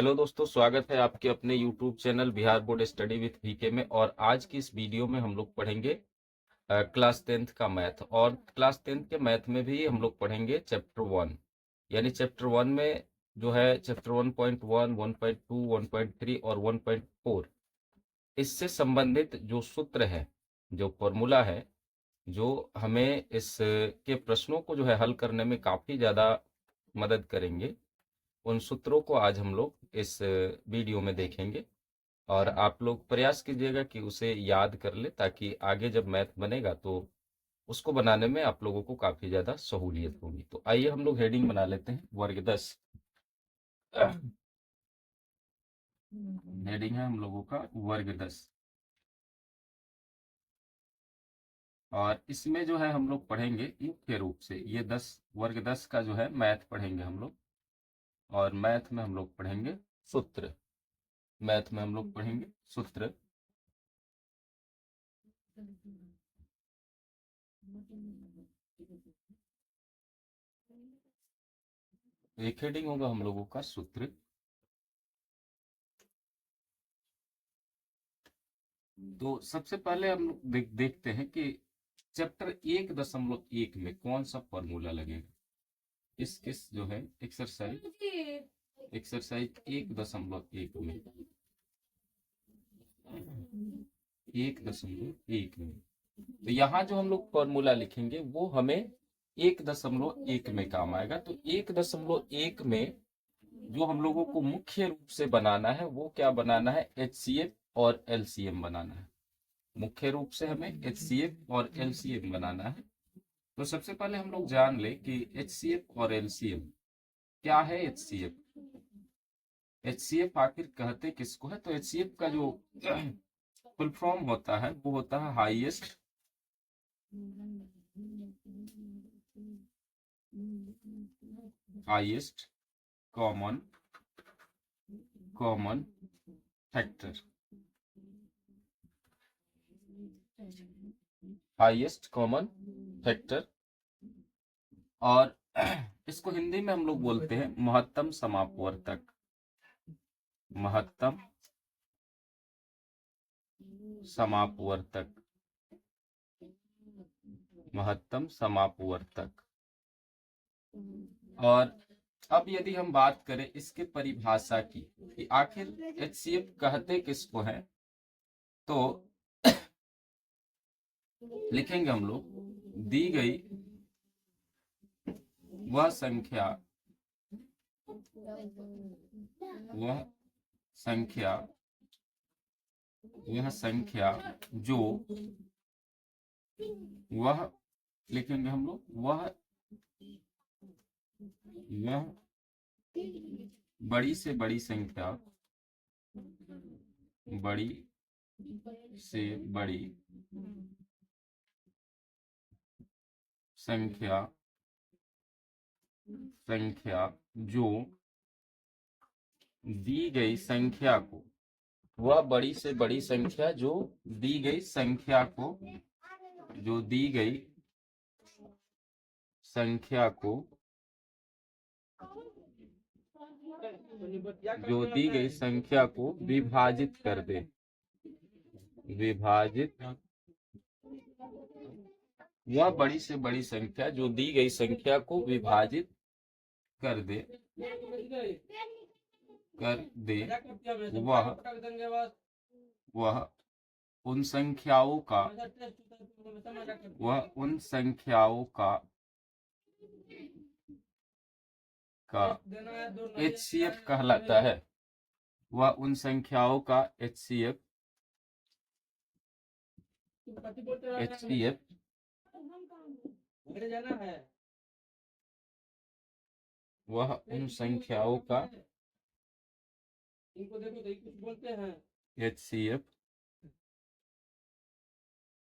Hello दोस्तों, स्वागत है आपके अपने YouTube channel Bihar board study with VK में। और आज की इस वीडियो में हम लोग पढ़ेंगे क्लास 10th का मैथ। और क्लास 10th के मैथ में भी हम लोग पढ़ेंगे चैप्टर 1। यानी चैप्टर 1 में जो है चैप्टर 1.1, 1.2, 1.3 और 1.4, इससे संबंधित जो सूत्र है, जो फॉर्मूला है, जो हमें इस के प्रश्नों को जो है हल करने में काफ़ी ज़्यादा मदद करेंगे, उन सूत्रों को आज हम लोग इस वीडियो में देखेंगे। और आप लोग प्रयास कीजिएगा कि उसे याद कर ले, ताकि आगे जब मैथ बनेगा तो उसको बनाने में आप लोगों को काफी ज्यादा सहूलियत होगी। तो आइए हम लोग हेडिंग बना लेते हैं, वर्ग 10। हेडिंग है हम लोगों का वर्ग 10। और इसमें जो है हम लोग पढ़ेंगे मुख्य रूप से ये 10 वर्ग 10 का जो है मैथ पढ़ेंगे हम लोग। और मैथ में हम लोग पढ़ेंगे सूत्र। मैथ में हम लोग पढ़ेंगे सूत्र। एक हेडिंग होगा हम लोगों का सूत्र। तो सबसे पहले हम लोग देखते हैं कि चैप्टर 1.1 में कौन सा फॉर्मूला लगेगा। किस जो है एक्सरसाइज 1.1 में 1.1 में तो यहाँ जो हम लोग फॉर्मूला लिखेंगे वो हमें 1.1 में काम आएगा। तो 1.1 में जो हम लोगों को मुख्य रूप से बनाना है वो क्या बनाना है, HCF और LCM बनाना है। मुख्य रूप से हमें HCF और LCM बनाना है। तो सबसे पहले हम लोग जान ले कि HCF और LCM क्या है। HCF आखिर कहते किसको है। तो HCF का जो फुल फॉर्म होता है वो होता है highest common factor. Highest common factor. और इसको हिंदी में हम लोग बोलते हैं महत्तम समापवर्तक। महत्तम समापवर्तक। महत्तम समापवर्तक। और अब यदि हम बात करें इसके परिभाषा की कि आखिर HCF कहते किसको है, तो लिखेंगे हम लोग दी गई वह संख्या वह संख्या वह संख्या जो वह लिखेंगे हम लोग वह बड़ी से बड़ी संख्या बड़ी से बड़ी संख्या जो दी गई संख्या को वह बड़ी से बड़ी संख्या जो दी गई संख्या को जो दी गई संख्या को जो दी गई संख्या को विभाजित कर दे। विभाजित वह बड़ी से बड़ी संख्या जो दी गई संख्या को विभाजित कर दे वह उन संख्याओं का HCF कहलाता है। वह उन संख्याओं का HCF वह उन संख्याओं का HCF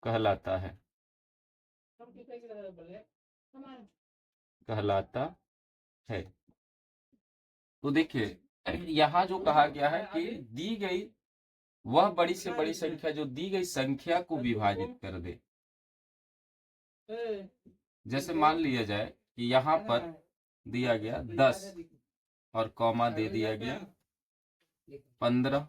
कहलाता है। तो देखिए यहाँ जो कहा गया है कि दी गई वह बड़ी से बड़ी संख्या जो दी गई संख्या को विभाजित कर दे। जैसे मान लिया जाए कि यहाँ पर दिया गया 10 और कॉमा दे दिया गया 15,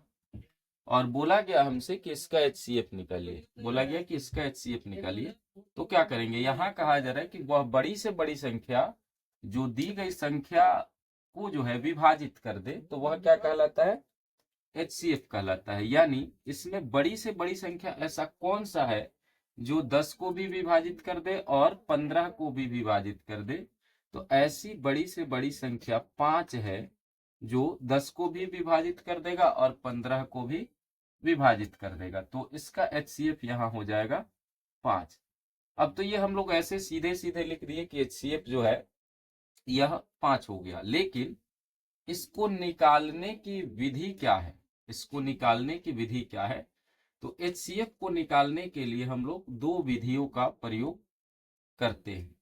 और बोला गया हमसे कि इसका HCF निकालिए, बोला गया कि इसका HCF निकालिए। तो क्या करेंगे, यहाँ कहा जा रहा है कि वह बड़ी से बड़ी संख्या जो दी गई संख्या को जो है विभाजित कर दे, तो वह क्या कहलाता है, HCF कहलाता है। यानी इसमें बड़ी से बड़ी संख्या ऐसा कौन सा है जो 10 को भी विभाजित कर दे और 15 को भी विभाजित कर दे। तो ऐसी बड़ी से बड़ी संख्या 5 है जो 10 को भी विभाजित कर देगा और 15 को भी विभाजित कर देगा। तो इसका HCF यहाँ हो जाएगा 5। अब तो ये हम लोग ऐसे सीधे सीधे लिख दिए कि HCF जो है यह 5 हो गया, लेकिन इसको निकालने की विधि क्या है, इसको निकालने की विधि क्या है। तो HCF को निकालने के लिए हम लोग दो विधियों का प्रयोग करते हैं।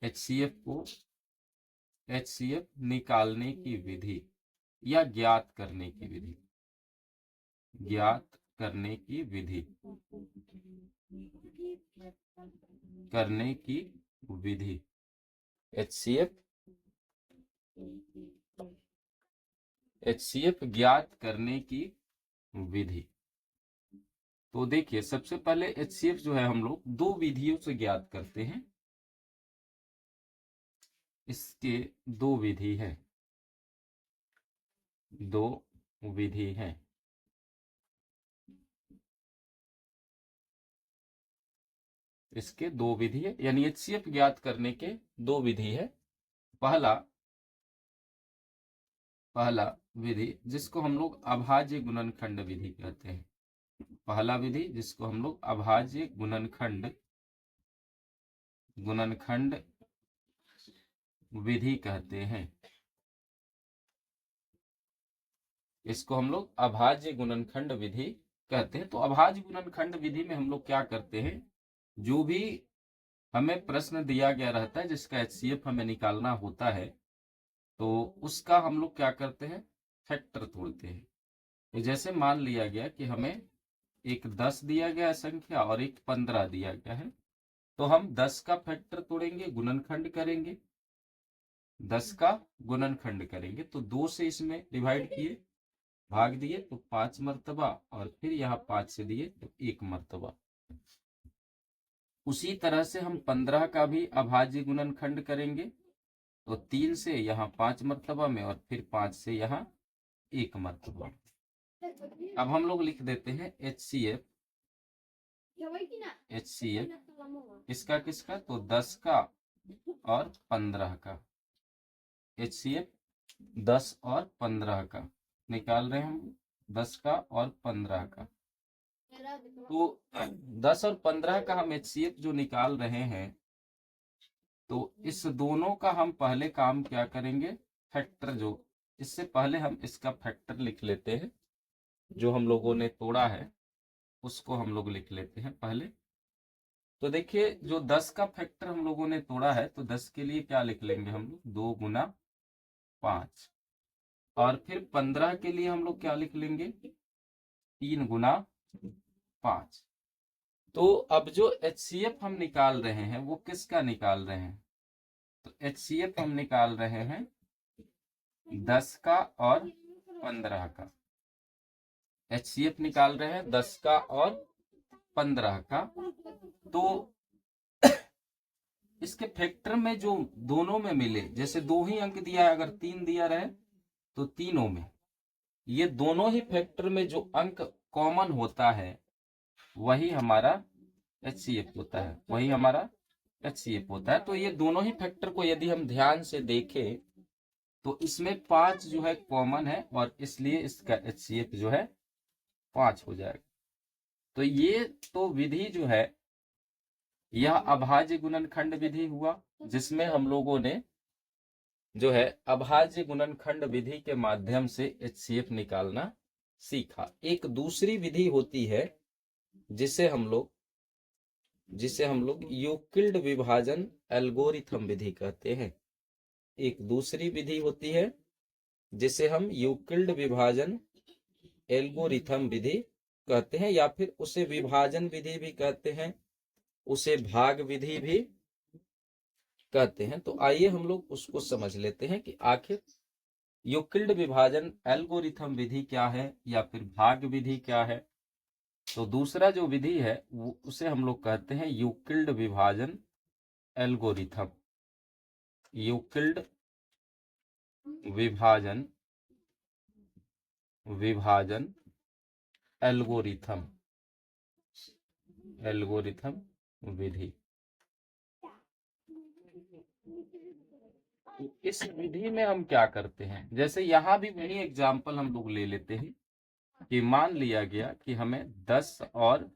HCF निकालने की विधि या ज्ञात करने की विधि, ज्ञात करने की विधि, करने की विधि, HCF ज्ञात करने की विधि। तो देखिए सबसे पहले HCF जो है हम लोग दो विधियों से ज्ञात करते हैं। इसके दो विधि है, दो विधि है। इसके दो विधि है, यानी HCF ज्ञात करने के दो विधि है। पहला विधि जिसको हम लोग अभाज्य गुणनखंड विधि कहते हैं। पहला विधि जिसको हम लोग अभाज्य गुणनखंड विधि कहते हैं। इसको हम लोग अभाज्य गुणनखंड विधि कहते हैं। तो अभाज्य गुणनखंड विधि में हम लोग क्या करते हैं, जो भी हमें प्रश्न दिया गया रहता है जिसका HCF हमें निकालना होता है, तो उसका हम लोग क्या करते हैं, फैक्टर तोड़ते हैं। तो जैसे मान लिया गया कि हमें एक 10 दिया गया है संख्या और एक 15 दिया गया है, तो हम 10 का फैक्टर तोड़ेंगे, गुणनखंड करेंगे, 10 का गुणनखंड करेंगे। तो 2 से इसमें डिवाइड किए, भाग दिए तो 5 मर्तबा, और फिर यहाँ 5 से दिए तो 1 मर्तबा। उसी तरह से हम 15 का भी अभाज्य गुणनखंड करेंगे, तो 3 से यहाँ 5 मर्तबा में, और फिर 5 से यहाँ 1 मर्तबा। अब हम लोग लिख देते हैं HCF इसका किसका, तो 10 का और 15 का। HCF 10 और 15 का निकाल रहे हैं हम, 10 का और 15 का। तो 10 और 15 का हम HCF जो निकाल रहे हैं, तो इस दोनों का हम पहले काम क्या करेंगे, फैक्टर, जो इससे पहले हम इसका फैक्टर लिख लेते हैं। जो हम लोगों ने तोड़ा है उसको हम लोग लिख लेते हैं पहले। तो देखिए जो 10 का फैक्टर हम लोगों ने तोड़ा है, तो 10 के लिए क्या लिख लेंगे हम लोग, 2 गुना 5, और फिर 15 के लिए हम लोग क्या लिख लेंगे, 3 गुना 5। तो अब जो HCF हम निकाल रहे हैं वो किसका निकाल रहे हैं, तो HCF हम निकाल रहे हैं 10 का और 15 का। HCF निकाल रहे हैं 10 का और 15 का। तो इसके फैक्टर में जो दोनों में मिले, जैसे 2 ही अंक दिया है, अगर 3 दिया रहे तो तीनों में, ये दोनों ही फैक्टर में जो अंक कॉमन होता है वही हमारा HCF होता है, वही हमारा HCF होता है। तो ये दोनों ही फैक्टर को यदि हम ध्यान से देखें तो इसमें 5 जो है कॉमन है, और इसलिए इसका HCF जो है 5 हो जाएगा। तो ये तो विधि जो है यह अभाज्य गुणनखंड विधि हुआ, जिसमें हम लोगों ने जो है अभाज्य गुणनखंड विधि के माध्यम से HCF निकालना सीखा। एक दूसरी विधि होती है जिसे हम लोग यूक्लिड विभाजन एल्गोरिथम विधि कहते हैं। एक दूसरी विधि होती है जिसे हम यूक्लिड विभाजन एल्गोरिथम विधि कहते हैं, या फिर उसे विभाजन विधि भी कहते हैं, उसे भाग विधि भी कहते हैं। तो आइए हम लोग उसको समझ लेते हैं कि आखिर यूक्लिड विभाजन एल्गोरिथम विधि क्या है या फिर भाग विधि क्या है? तो दूसरा जो विधि है वो उसे हम लोग कहते हैं यूक्लिड विभाजन एल्गोरिथम। यूक्लिड विभाजन विभाजन एल्गोरिथम विधि। इस विधि में हम क्या करते हैं, जैसे यहाँ भी वही एग्जाम्पल हम लोग ले लेते हैं कि मान लिया गया कि हमें 10 और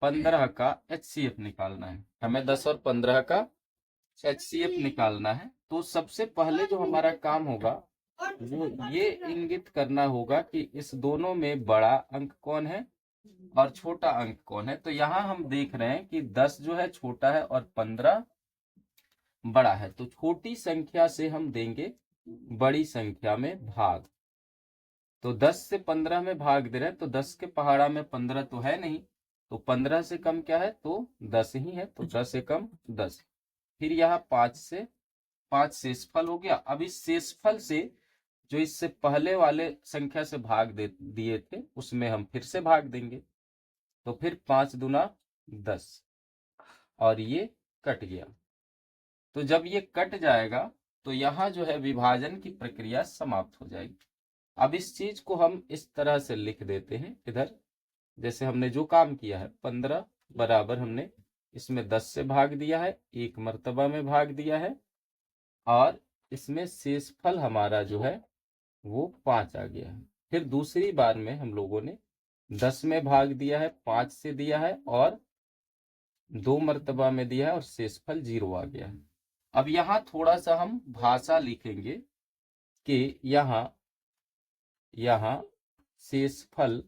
15 का HCF निकालना है। हमें 10 और 15 का HCF निकालना है। तो सबसे पहले जो हमारा काम होगा वो ये इंगित करना होगा कि इस दोनों में बड़ा अंक कौन है और छोटा अंक कौन है। तो यहाँ हम देख रहे हैं कि 10 जो है छोटा है और 15 बड़ा है। तो छोटी संख्या से हम देंगे बड़ी संख्या में भाग। तो 10 से 15 में भाग दे रहे हैं, तो 10 के पहाड़ा में 15 तो है नहीं, तो 15 से कम क्या है, तो 10 ही है। तो 10 से कम 10। फिर यहाँ 5 शेषफल हो गया। अब इस शेषफल से जो इससे पहले वाले संख्या से भाग दे दिए थे उसमें हम फिर से भाग देंगे। तो फिर 5 दूना 10 और ये कट गया। तो जब ये कट जाएगा तो यहाँ जो है विभाजन की प्रक्रिया समाप्त हो जाएगी। अब इस चीज को हम इस तरह से लिख देते हैं इधर, जैसे हमने जो काम किया है 15 बराबर हमने इसमें 10 से भाग दिया है, एक मर्तबा में भाग दिया है, और इसमें शेषफल हमारा जो है वो 5 आ गया है। फिर दूसरी बार में हम लोगों ने 10 में भाग दिया है, 5 से दिया है और 2 मर्तबा में दिया है और शेषफल 0 आ गया है। अब यहाँ थोड़ा सा हम भाषा लिखेंगे कि यहाँ शेषफल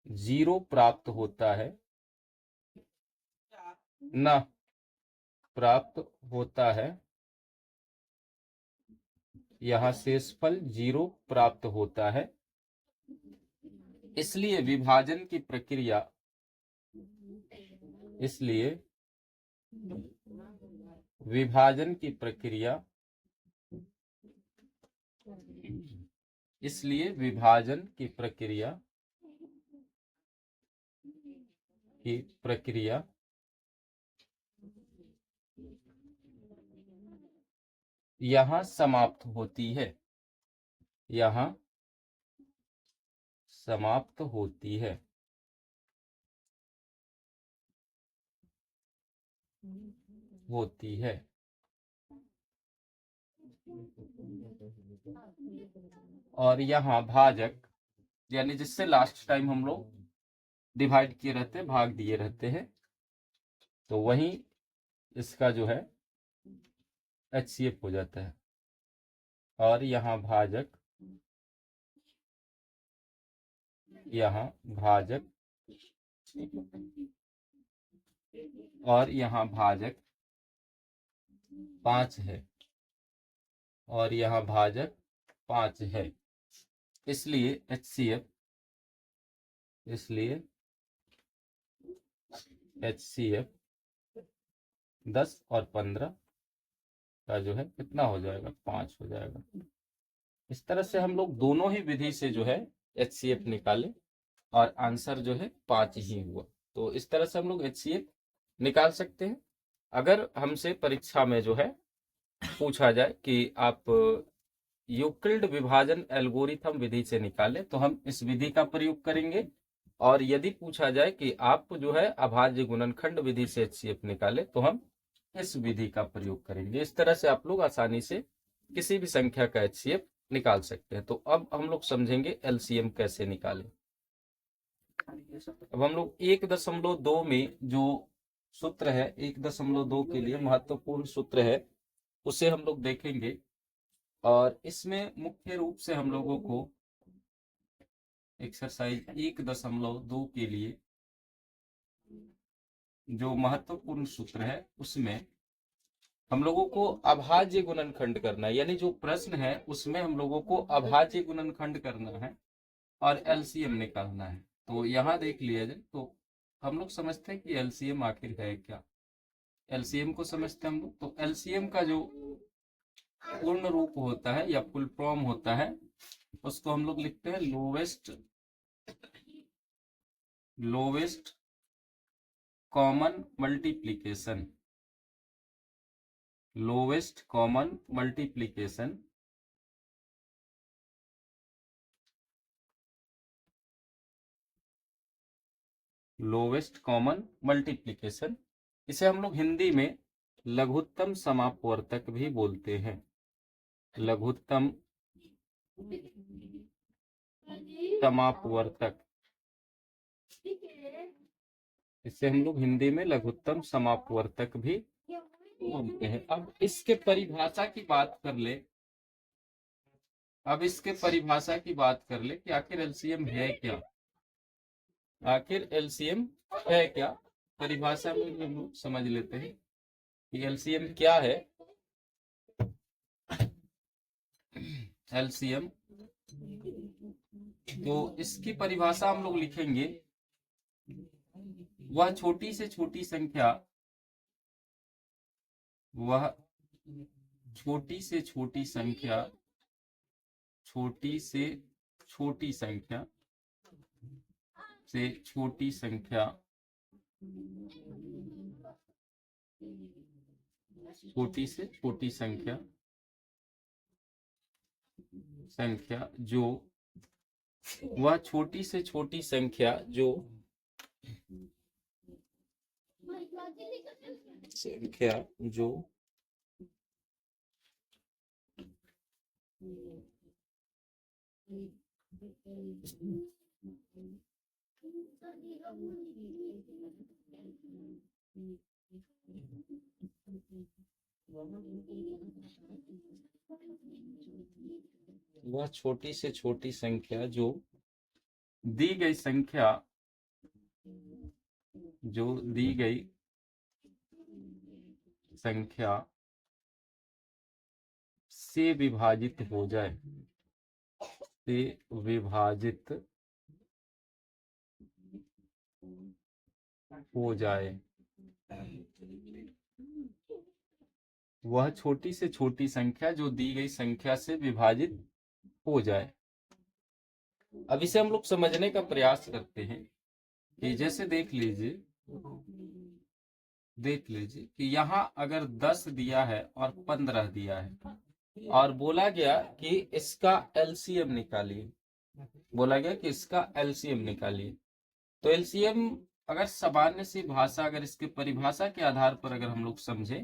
0 प्राप्त होता है, न प्राप्त होता है। यहाँ शेषफल 0 प्राप्त होता है। इसलिए विभाजन की प्रक्रिया विभाजन की प्रक्रिया यहाँ समाप्त होती है। और यहाँ भाजक यानी जिससे लास्ट टाइम हम लोग डिवाइड किए रहते हैं, भाग दिए रहते हैं, तो वही इसका जो है HCF हो जाता है। और यहाँ भाजक और यहाँ भाजक 5 है और यहाँ भाजक 5 है। इसलिए HCF 10 और 15 का जो है कितना हो जाएगा, 5 हो जाएगा। इस तरह से हम लोग दोनों ही विधि से जो है HCF निकाले और आंसर जो है 5 ही हुआ। तो इस तरह से हम लोग HCF निकाल सकते हैं। अगर हमसे परीक्षा में जो है पूछा जाए कि आप यूक्लिड विभाजन एल्गोरिथम विधि से निकाले तो हम इस विधि का प्रयोग करेंगे, और यदि पूछा जाए कि आप जो है अभाज्य गुणनखंड विधि से HCF निकाले तो हम इस विधि का प्रयोग करेंगे। इस तरह से आप लोग आसानी से किसी भी संख्या का HCF निकाल सकते हैं। तो अब हम लोग समझेंगे LCM कैसे निकालें। अब हम लोग 1.2 में जो सूत्र है, 1.2 के लिए महत्वपूर्ण सूत्र है, उसे हम लोग देखेंगे। और इसमें मुख्य रूप से हम लोगों को एक्सरसाइज 1.2 के लिए जो महत्वपूर्ण सूत्र है उसमें हम लोगों को अभाज्य गुणनखंड करना है। यानी जो प्रश्न है उसमें हम लोगों को अभाज्य गुणनखंड करना है और LCM निकालना है। तो यहाँ देख लिया जाए तो हम लोग समझते हैं कि LCM आखिर है क्या। एलसीएम को समझते हैं हम लोग। तो एलसीएम का जो पूर्ण रूप होता है या फुल फॉर्म होता है उसको हम लोग लिखते हैं lowest common multiplication. Lowest common multiplication lowest common multiplication, इसे हम लोग हिंदी में लघुत्तम समापवर्तक भी बोलते हैं। लघुत्तम समापवर्तक, इसे हम लोग हिंदी में लघुत्तम समापवर्तक भी बोलते हैं। अब इसके परिभाषा की बात कर ले, कि आखिर एलसीएम है क्या। आखिर एलसीएम है क्या, परिभाषा में हम लोग समझ लेते हैं कि एलसीएम क्या है। एलसीएम, तो इसकी परिभाषा हम लोग लिखेंगे, वह छोटी से छोटी संख्या, वह छोटी से छोटी संख्या, छोटी से छोटी संख्या से छोटी संख्या, छोटी से छोटी संख्या जो, वह छोटी से छोटी संख्या जो वह छोटी से छोटी संख्या जो दी गई संख्या, से विभाजित हो जाए, वह छोटी से छोटी संख्या जो दी गई संख्या से विभाजित हो जाए। अब इसे हम लोग समझने का प्रयास करते हैं कि जैसे देख लीजिए कि यहाँ अगर 10 दिया है और 15 दिया है और बोला गया कि इसका एलसीएम निकालिए, तो एलसीएम अगर सामान्य सी भाषा, अगर इसके परिभाषा के आधार पर अगर हम लोग समझे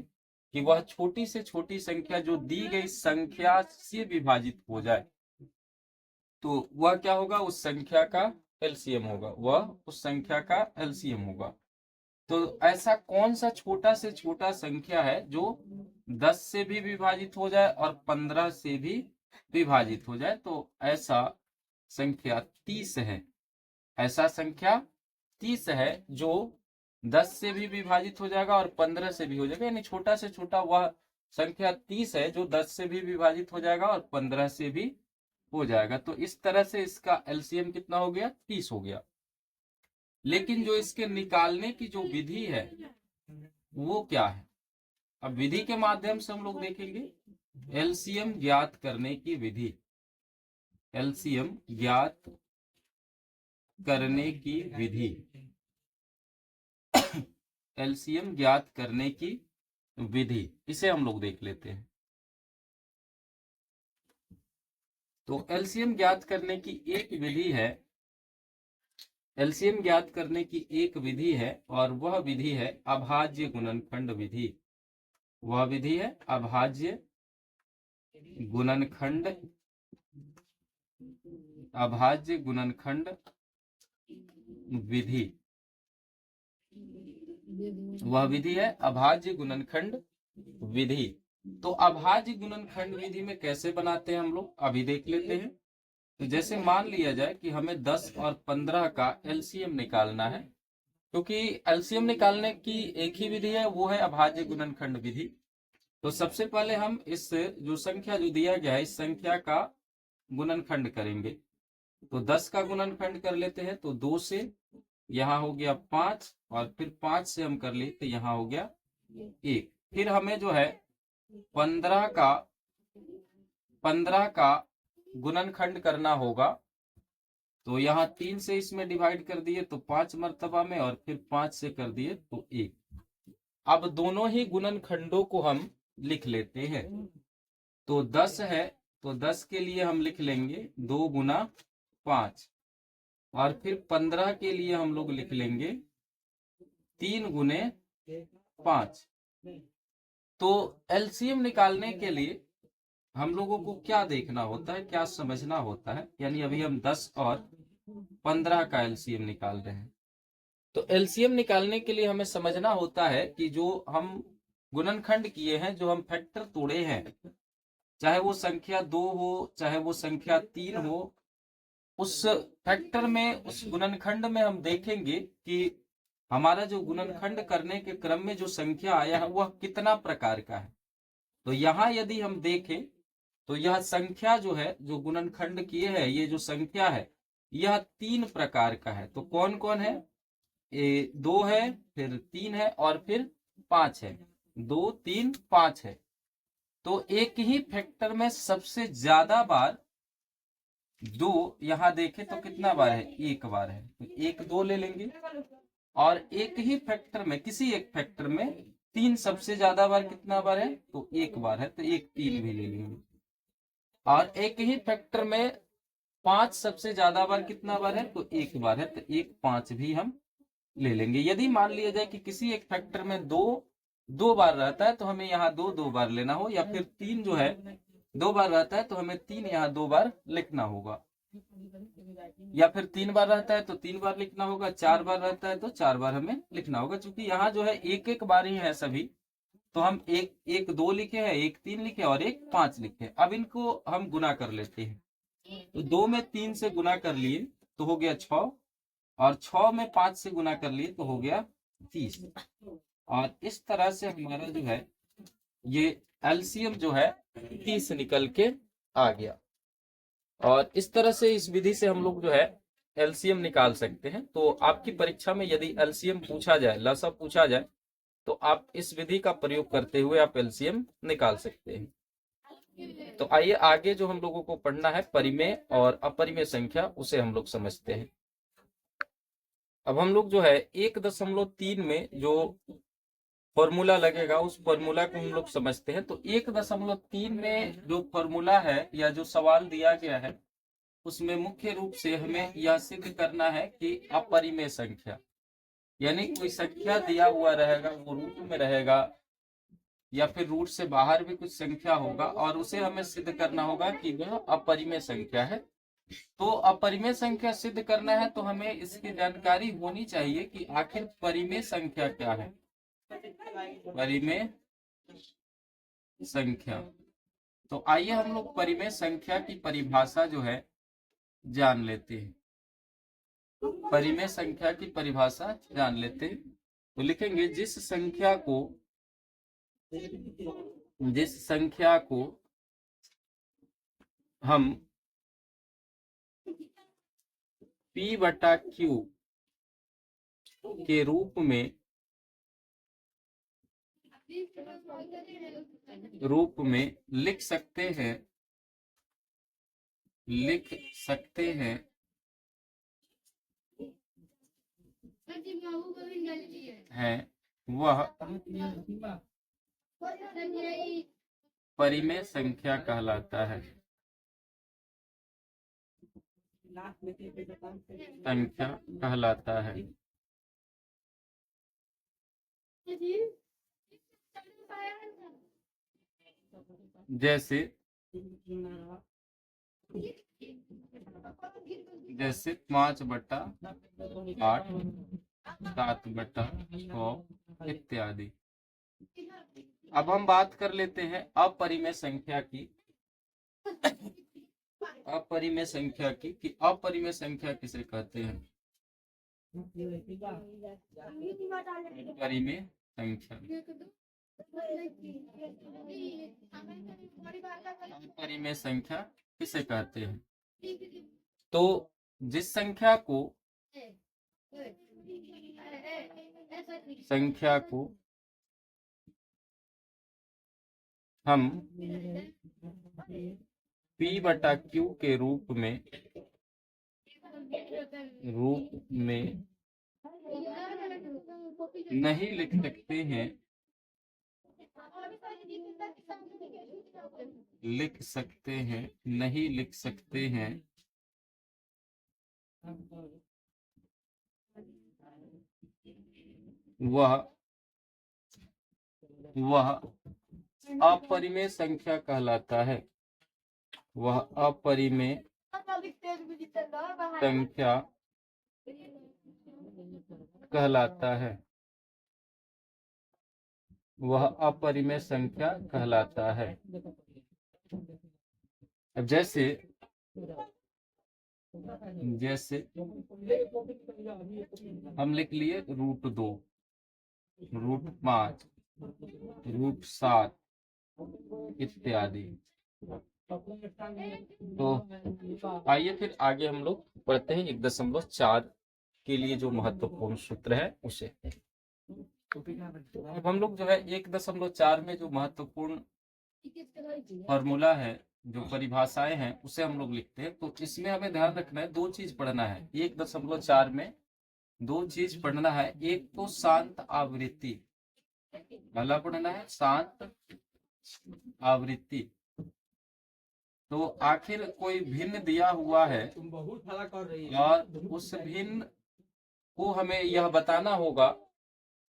कि वह छोटी से छोटी संख्या जो दी गई संख्या से विभाजित हो जाए, तो वह क्या होगा, उस संख्या का एलसीएम होगा। तो ऐसा कौन सा छोटा से छोटा संख्या है जो 10 से भी विभाजित हो जाए और 15 से भी विभाजित हो जाए? तो ऐसा संख्या 30 है। ऐसा संख्या 30 है जो 10 से भी विभाजित हो जाएगा और 15 से भी हो जाएगा, यानी छोटा से छोटा वह संख्या 30 है जो 10 से भी विभाजित हो जाएगा और 15 से भी हो जाएगा। तो इस तरह से इसका एलसीएम कितना हो गया, 30 हो गया। लेकिन जो इसके निकालने की जो विधि है वो क्या है, अब विधि के माध्यम से हम लोग देखेंगे एलसीएम ज्ञात करने की विधि। एलसीएम ज्ञात करने की विधि, एलसीएम ज्ञात करने की विधि, इसे हम लोग देख लेते हैं। तो एलसीएम ज्ञात करने की एक विधि है, एलसीएम ज्ञात करने की एक विधि है और वह विधि है अभाज्य गुणनखंड विधि। वह विधि है अभाज्य गुणनखंड, अभाज्य गुणनखंड विधि। वह विधि है अभाज्य गुणनखंड विधि। तो अभाज्य गुणनखंड विधि में कैसे बनाते हैं हम लोग, अभी देख लेते हैं। तो जैसे मान लिया जाए कि हमें 10 और 15 का एलसीएम निकालना है, क्योंकि एलसीएम निकालने की एक ही विधि है, वो है अभाज्य गुणनखंड विधि। तो सबसे पहले हम इस जो संख्या जो दिया गया है, इस संख्या का गुणनखंड करेंगे। तो 10 का गुणनखंड कर लेते हैं, तो 2 से यहाँ हो गया 5 और फिर 5 से हम कर लिए तो यहाँ हो गया 1। फिर हमें जो है 15 का गुणनखंड करना होगा। तो यहाँ 3 से इसमें डिवाइड कर दिए तो 5 मर्तबा में, और फिर 5 से कर दिए तो 1। अब दोनों ही गुणनखंडों को हम लिख लेते हैं। तो 10 है, तो 10 के लिए हम लिख लेंगे 2 गुना 5, और फिर 15 के लिए हम लोग लिख लेंगे 3 गुने 5। तो एलसीएम निकालने के लिए हम लोगों को क्या देखना होता है, क्या समझना होता है, यानी अभी हम 10 और 15 का एलसीएम निकाल रहे हैं। तो एलसीएम निकालने के लिए हमें समझना होता है कि जो हम गुणनखंड किए हैं, जो हम फैक्टर तोड़े हैं, चाहे वो संख्या 2 हो, चाहे वो संख्या 3 हो, उस फैक्टर में, उस गुणनखंड में हम देखेंगे कि हमारा जो गुणनखंड करने के क्रम में जो संख्या आया है वह कितना प्रकार का है। तो यहाँ यदि हम देखें तो यह संख्या जो है, जो गुणनखंड किए है, ये जो संख्या है यह 3 प्रकार का है। तो कौन कौन है? 2 है, फिर 3 है, और फिर 5 है। 2, 3, 5 है। तो एक ही फैक्टर में सबसे ज्यादा बार 2, यहाँ देखें तो कितना बार है? 1 बार है। तो 1, 2 ले लेंगे। और एक ही फैक्टर में, किसी एक फैक्टर में 3 सबसे ज्यादा बार कितना बार है? तो 1 बार है, तो 1, 3 भी ले लेंगे। और एक ही फैक्टर में 5 सबसे ज्यादा बार कितना बार है? तो 1 बार है, तो 1, 5 भी हम ले लेंगे। यदि मान लिया जाए कि किसी एक फैक्टर में 2 बार रहता है तो हमें यहाँ 2 बार लेना हो, या फिर 3 जो है 2 बार रहता है तो हमें 3 यहाँ 2 बार लिखना होगा, या फिर 3 बार रहता है तो 3 बार लिखना होगा, 4 बार रहता है तो 4 बार हमें लिखना होगा। क्योंकि यहाँ जो है एक एक बार ही है सभी, तो हम 1, 2 लिखे हैं, 1, 3 लिखे और 1, 5 लिखे। अब इनको हम गुना कर लेते हैं। तो 2 में 3 से गुना कर लिए तो हो गया 6, और 6 में 5 से गुना कर लिए तो हो गया 30। और इस तरह से हमारा जो है ये एलसीएम जो है 30 निकल के आ गया। और इस तरह से, इस विधि से हम लोग जो है एलसीएम निकाल सकते हैं। तो आपकी परीक्षा में यदि एलसीएम पूछा जाए, लसा पूछा जाए, तो आप इस विधि का प्रयोग करते हुए आप एलसीएम निकाल सकते हैं। तो आइए आगे जो हम लोगों को पढ़ना है, परिमेय और अपरिमेय संख्या, उसे हम लोग समझते हैं। अब हम लोग जो है 1.3 में जो फॉर्मूला लगेगा उस फॉर्मूला को हम लोग समझते हैं। तो 1.3 में जो फॉर्मूला है या जो सवाल दिया गया है उसमें मुख्य रूप से हमें यह सिद्ध करना है कि अपरिमेय संख्या, यानी कोई संख्या दिया हुआ रहेगा, वो रूट में रहेगा या फिर रूट से बाहर भी कुछ संख्या होगा, और उसे हमें सिद्ध करना होगा कि वह अपरिमेय संख्या है। तो अपरिमेय संख्या सिद्ध करना है तो हमें इसकी जानकारी होनी चाहिए कि आखिर परिमेय संख्या क्या है। परिमेय संख्या, तो आइए हम लोग परिमेय संख्या की परिभाषा जो है जान लेते हैं। परिमेय संख्या की परिभाषा जान लेते हैं। तो लिखेंगे जिस संख्या को हम P/Q के रूप में लिख सकते हैं वह परिमेय संख्या कहलाता है। संख्या कहलाता है। जैसे 5/8, 7/6 इत्यादि। अब हम बात कर लेते हैं अपरिमेय संख्या की। अपरिमेय संख्या की कि अपरिमेय संख्या किसे कहते हैं? परिमेय संख्या, अपरिमेय संख्या किसे कहते हैं? तो जिस संख्या को हम P बटा Q के रूप में नहीं लिख सकते हैं, नहीं लिख सकते हैं वह अपरिमेय संख्या कहलाता है। वह अपरिमेय संख्या कहलाता है। वह अपरिमेय संख्या कहलाता है। अब जैसे हम लिख लिए √2, √5, √7 इत्यादि। तो आइए फिर आगे हम लोग पढ़ते हैं 1.4 के लिए जो महत्वपूर्ण सूत्र है उसे। अब हम लोग जो है 1.4 में जो महत्वपूर्ण फॉर्मूला है, जो परिभाषाएं हैं, उसे हम लोग लिखते हैं। तो इसमें हमें ध्यान रखना है, 2 चीज पढ़ना है 1.4 में। 2 चीज पढ़ना है, एक तो शांत आवृत्ति, पहला पढ़ना है शांत आवृत्ति। तो आखिर कोई भिन्न दिया हुआ है और उस भिन्न को हमें यह बताना होगा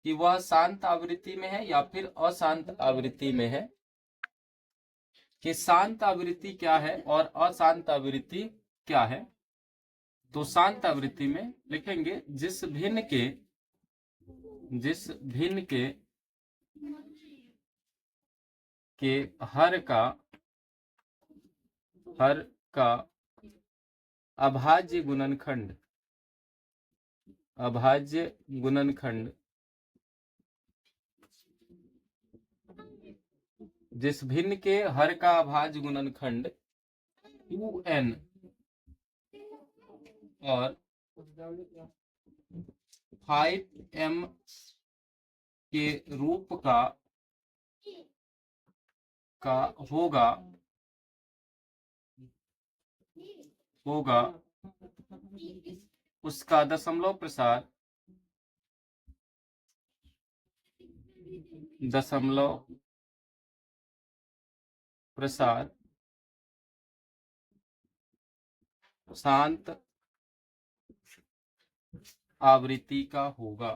कि वह शांत आवृत्ति में है या फिर अशांत आवृत्ति में है, कि शांत आवृत्ति क्या है और अशांत आवृत्ति क्या है। तो शांत आवृत्ति में लिखेंगे जिस भिन्न के हर का अभाज्य गुणनखंड जिस भिन्न के हर का अभाज्य गुणनखंड 2n और 5m के रूप का होगा उसका दशमलव प्रसार शांत आवृत्ति का होगा।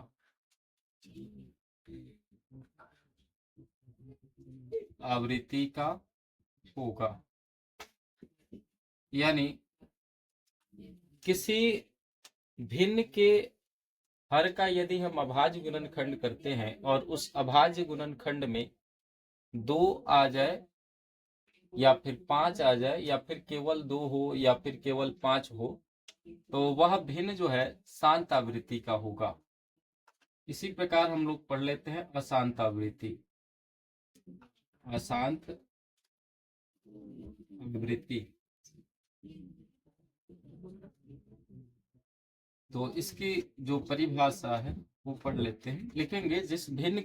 यानी किसी भिन्न के हर का यदि हम अभाज्य गुणनखंड करते हैं और उस अभाज्य गुणनखंड में 2 आ जाए या फिर 5 आ जाए या फिर केवल 2 हो या फिर केवल 5 हो, तो वह भिन्न जो है शांत आवृत्ति का होगा। इसी प्रकार हम लोग पढ़ लेते हैं अशांत आवृत्ति। तो इसकी जो परिभाषा है वो पढ़ लेते हैं। लिखेंगे जिस भिन्न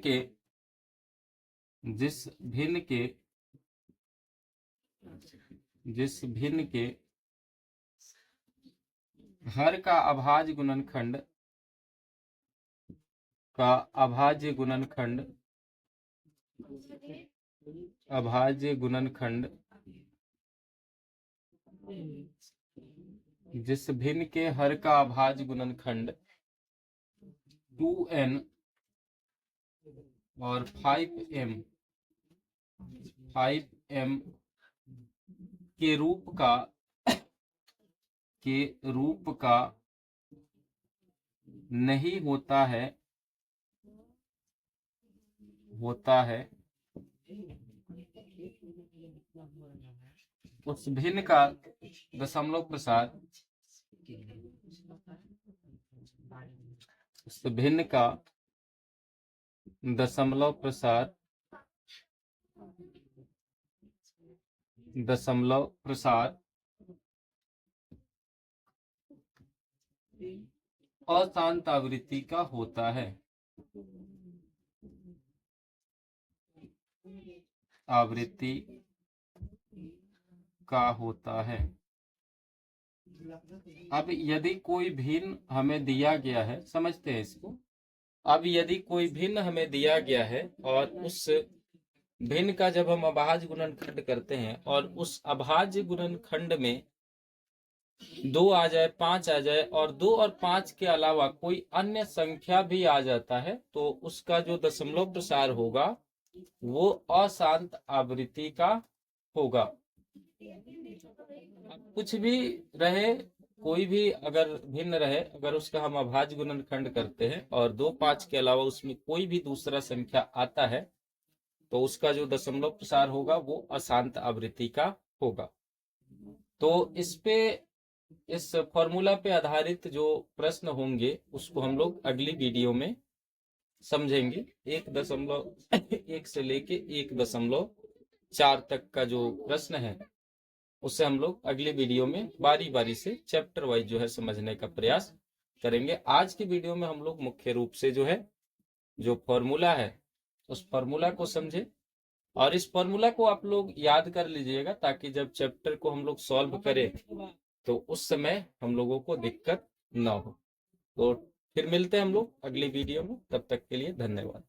के हर का अभाज्य गुणनखंड जिस भिन्न के हर का अभाज्य गुणनखंड 2n और 5m के रूप का नहीं होता है उस भिन्न का दशमलव प्रसार दशमलव प्रसार अशांत आवृत्ति का होता है। आवृत्ति का होता है। अब यदि कोई भिन्न हमें दिया गया है, समझते हैं इसको। अब यदि कोई भिन्न हमें दिया गया है और उस भिन्न का जब हम अभाज्य गुणनखंड करते हैं और उस अभाज्य गुणनखंड में 2 आ जाए, 5 आ जाए और 2 और 5 के अलावा कोई अन्य संख्या भी आ जाता है, तो उसका जो दशमलव प्रसार होगा वो अशांत आवृत्ति का होगा। अब कुछ भी रहे, कोई भी अगर भिन्न रहे, अगर उसका हम अभाज्य गुणनखंड करते हैं और 2, 5 के अलावा उसमें कोई भी दूसरा संख्या आता है, तो उसका जो दशमलव प्रसार होगा वो अशांत आवृत्ति का होगा। तो इस फॉर्मूला पे आधारित जो प्रश्न होंगे उसको हम लोग अगली वीडियो में समझेंगे। 1.1 से लेके 1.4 तक का जो प्रश्न है उससे हम लोग अगली वीडियो में बारी बारी से चैप्टर वाइज जो है समझने का प्रयास करेंगे। आज की वीडियो में हम लोग मुख्य रूप से जो है जो फॉर्मूला है उस फॉर्मूला को समझे और इस फॉर्मूला को आप लोग याद कर लीजिएगा, ताकि जब चैप्टर को हम लोग सॉल्व करें तो उस समय हम लोगों को दिक्कत ना हो। तो फिर मिलते हैं हम लोग अगली वीडियो में, तब तक के लिए धन्यवाद।